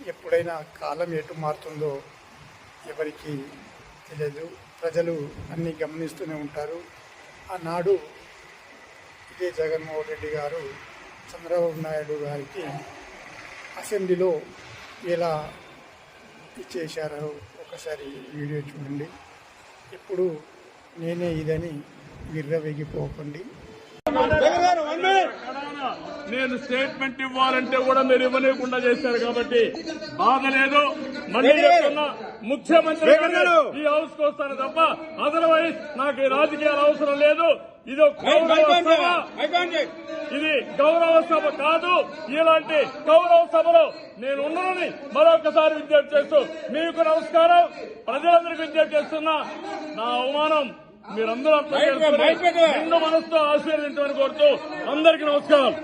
ఎప్పుడైనా కాలం ఎటు మారుతుందో ఎవరికి తెలియదు. ప్రజలు అన్నీ గమనిస్తూనే ఉంటారు. ఆనాడు ఇదే జగన్మోహన్ రెడ్డి గారు చంద్రబాబు నాయుడు గారికి అసెంబ్లీలో ఎలా ఇచ్చేశారో ఒకసారి వీడియో చూడండి. ఇప్పుడు నేనే ఇదని విర్రవెగిపోకండి. నేను స్టేట్మెంట్ ఇవ్వాలంటే కూడా మీరు ఇవ్వలేకుండా చేశారు కాబట్టి బాధ లేదు. మళ్ళీ చెప్తున్నా, ముఖ్యమంత్రి ఈ హౌస్ కు వస్తాను తప్ప అదర్వైజ్ నాకు ఈ రాజకీయాలు అవసరం లేదు. ఇది గౌరవ సభ కాదు. ఇలాంటి గౌరవ సభలో నేను ఉన్నానని మరొకసారి విజ్ఞప్తి చేస్తూ మీకు నమస్కారం. ప్రజలందరికీ విజ్ఞప్తి చేస్తున్నా, నా అవమానం మీరందరూ అర్థం చేసుకుని నిండు మనసుతో ఆశీర్వదించమని కోరుతూ అందరికీ నమస్కారం.